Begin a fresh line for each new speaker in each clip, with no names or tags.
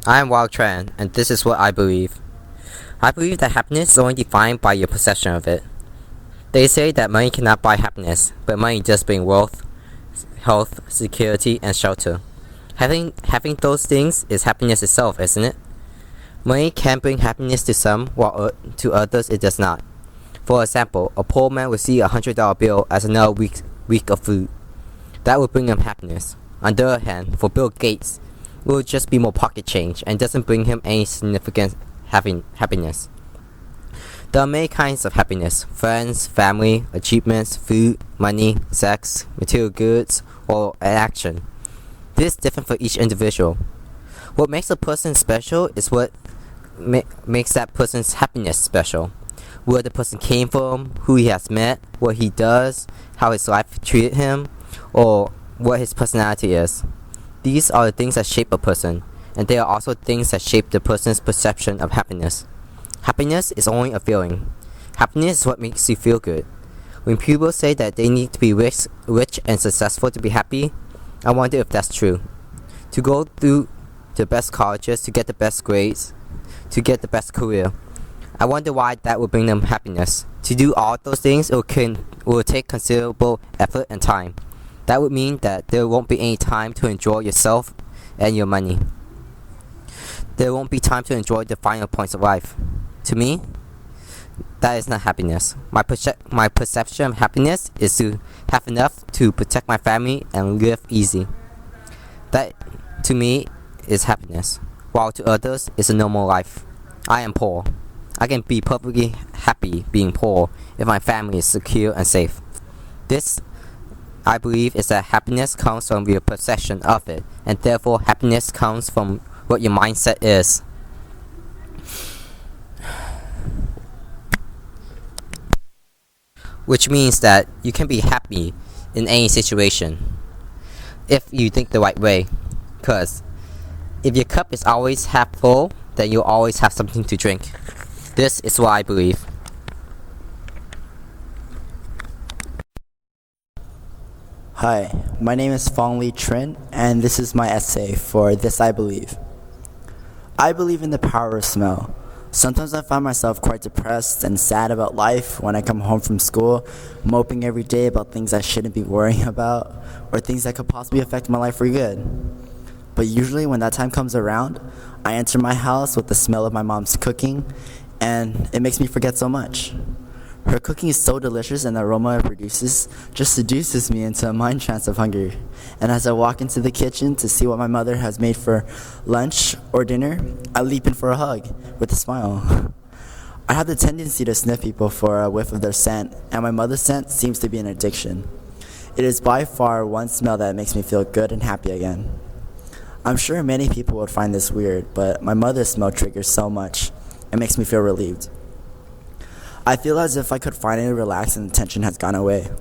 I am Yquoc Tran, and this is what I believe. I believe that happiness is only defined by your possession of it. They say that money cannot buy happiness, but money does bring wealth, health, security, and shelter. Having those things is happiness itself, isn't it? Money can bring happiness to some, while to others it does not. For example, a poor man will see $100 bill as another week of food. That will bring him happiness. On the other hand, for Bill Gates, it will just be more pocket change and doesn't bring him any significant happiness. There are many kinds of happiness: friends, family, achievements, food, money, sex, material goods, or an action. This is different for each individual. What makes a person special is what makes that person's happiness special. Where the person came from, who he has met, what he does, how his life treated him, or what his personality is. These are the things that shape a person, and they are also things that shape the person's perception of happiness. Happiness is only a feeling. Happiness is what makes you feel good. When people say that they need to be rich and successful to be happy, I wonder if that's true. To go through the best colleges, to get the best grades, to get the best career. I wonder why that will bring them happiness. To do all those things, it will take considerable effort and time. That would mean that there won't be any time to enjoy yourself and your money. There won't be time to enjoy the finer points of life. To me, that is not happiness. My perception of happiness is to have enough to protect my family and live easy. That, to me, is happiness, while to others, is a normal life. I am poor. I can be perfectly happy being poor if my family is secure and safe. This, I believe, is that happiness comes from your perception of it, and therefore happiness comes from what your mindset is. Which means that you can be happy in any situation if you think the right way. Because if your cup is always half full, then you'll always have something to drink. This is what I believe.
Hi, my name is Phong Trinh, and this is my essay for This I Believe. I believe in the power of smell. Sometimes I find myself quite depressed and sad about life when I come home from school, moping every day about things I shouldn't be worrying about, or things that could possibly affect my life for good. But usually when that time comes around, I enter my house with the smell of my mom's cooking, and it makes me forget so much. Her cooking is so delicious, and the aroma it produces just seduces me into a mind trance of hunger. And as I walk into the kitchen to see what my mother has made for lunch or dinner, I leap in for a hug with a smile. I have the tendency to sniff people for a whiff of their scent, and my mother's scent seems to be an addiction. It is by far one smell that makes me feel good and happy again. I'm sure many people would find this weird, but my mother's smell triggers so much. It makes me feel relieved. I feel as if I could finally relax and the tension has gone away.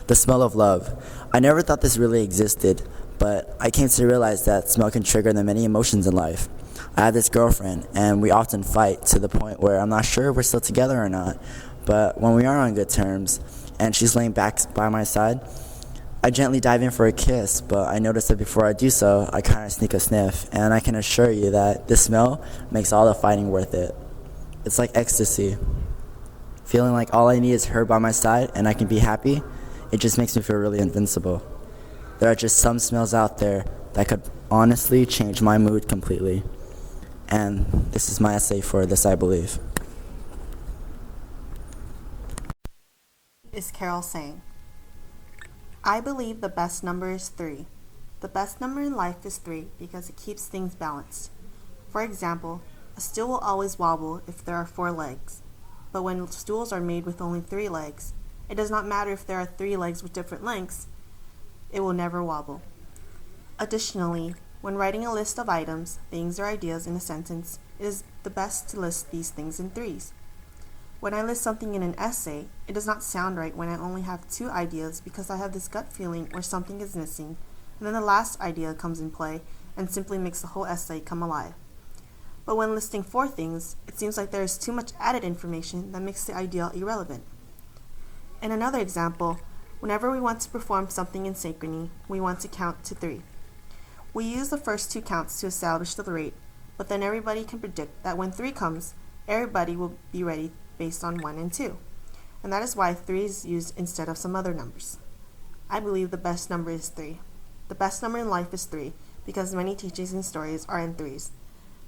The smell of love. I never thought this really existed, but I came to realize that smell can trigger the many emotions in life. I have this girlfriend, and we often fight to the point where I'm not sure if we're still together or not. But when we are on good terms, and she's laying back by my side, I gently dive in for a kiss, but I notice that before I do so, I kind of sneak a sniff, and I can assure you that this smell makes all the fighting worth it. It's like ecstasy. Feeling like all I need is her by my side and I can be happy, it just makes me feel really invincible. There are just some smells out there that could honestly change my mood completely. And this is my essay for This I Believe.
Is Carol saying, I believe the best number is 3. The best number in life is 3 because it keeps things balanced. For example, a stool will always wobble if there are 4 legs. But when stools are made with only 3 legs, it does not matter if there are 3 legs with different lengths, it will never wobble. Additionally, when writing a list of items, things, or ideas in a sentence, it is the best to list these things in 3s. When I list something in an essay, it does not sound right when I only have 2 ideas because I have this gut feeling where something is missing, and then the last idea comes in play and simply makes the whole essay come alive. But when listing 4 things, it seems like there is too much added information that makes the idea irrelevant. In another example, whenever we want to perform something in synchrony, we want to count to 3. We use the first two counts to establish the rate, but then everybody can predict that when 3 comes, everybody will be ready based on 1 and 2. And that is why 3 is used instead of some other numbers. I believe the best number is 3. The best number in life is 3 because many teachings and stories are in threes.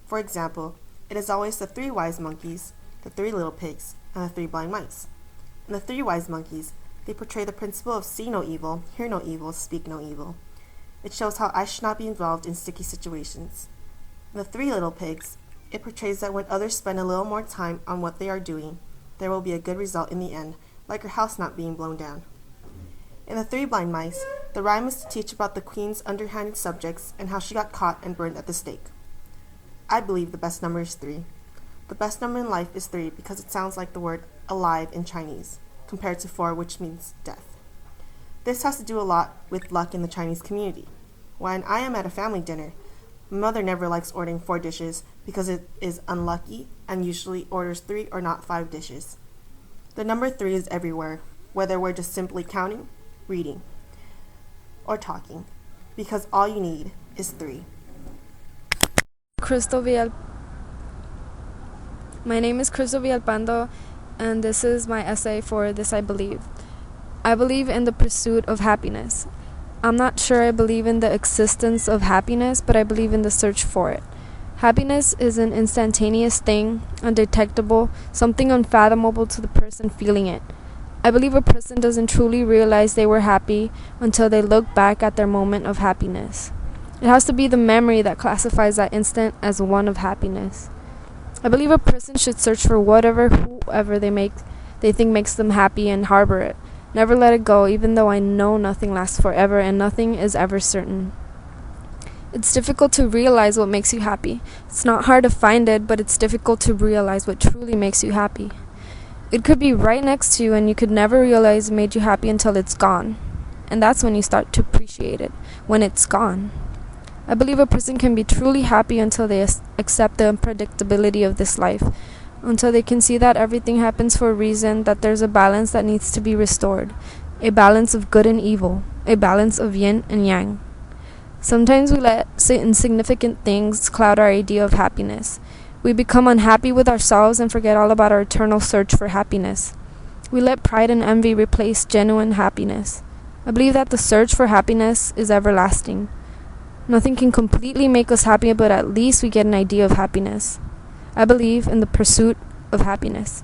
For example, it is always the 3 wise monkeys, the 3 little pigs, and the 3 blind mice. In the 3 wise monkeys, they portray the principle of see no evil, hear no evil, speak no evil. It shows how I should not be involved in sticky situations. In the 3 little pigs, it portrays that when others spend a little more time on what they are doing, there will be a good result in the end, like your house not being blown down. In the 3 blind mice, the rhyme is to teach about the queen's underhanded subjects and how she got caught and burned at the stake. I believe the best number is 3. The best number in life is 3 because it sounds like the word alive in Chinese, compared to 4, which means death. This has to do a lot with luck in the Chinese community. When I am at a family dinner, my mother never likes ordering 4 dishes because it is unlucky and usually orders 3 or not 5 dishes. The number 3 is everywhere, whether we're just simply counting, reading, or talking, because all you need is 3.
My name is Crystal Villalpando, and this is my essay for This I Believe. I believe in the pursuit of happiness. I'm not sure I believe in the existence of happiness, but I believe in the search for it. Happiness is an instantaneous thing, undetectable, something unfathomable to the person feeling it. I believe a person doesn't truly realize they were happy until they look back at their moment of happiness. It has to be the memory that classifies that instant as one of happiness. I believe a person should search for whoever they think makes them happy and harbor it. Never let it go, even though I know nothing lasts forever and nothing is ever certain. It's difficult to realize what makes you happy. It's not hard to find it, but it's difficult to realize what truly makes you happy. It could be right next to you and you could never realize it made you happy until it's gone. And that's when you start to appreciate it, when it's gone. I believe a person can be truly happy until they accept the unpredictability of this life, until they can see that everything happens for a reason, that there's a balance that needs to be restored, a balance of good and evil, a balance of yin and yang. Sometimes we let insignificant things cloud our idea of happiness. We become unhappy with ourselves and forget all about our eternal search for happiness. We let pride and envy replace genuine happiness. I believe that the search for happiness is everlasting. Nothing can completely make us happy, but at least we get an idea of happiness. I believe in the pursuit of happiness.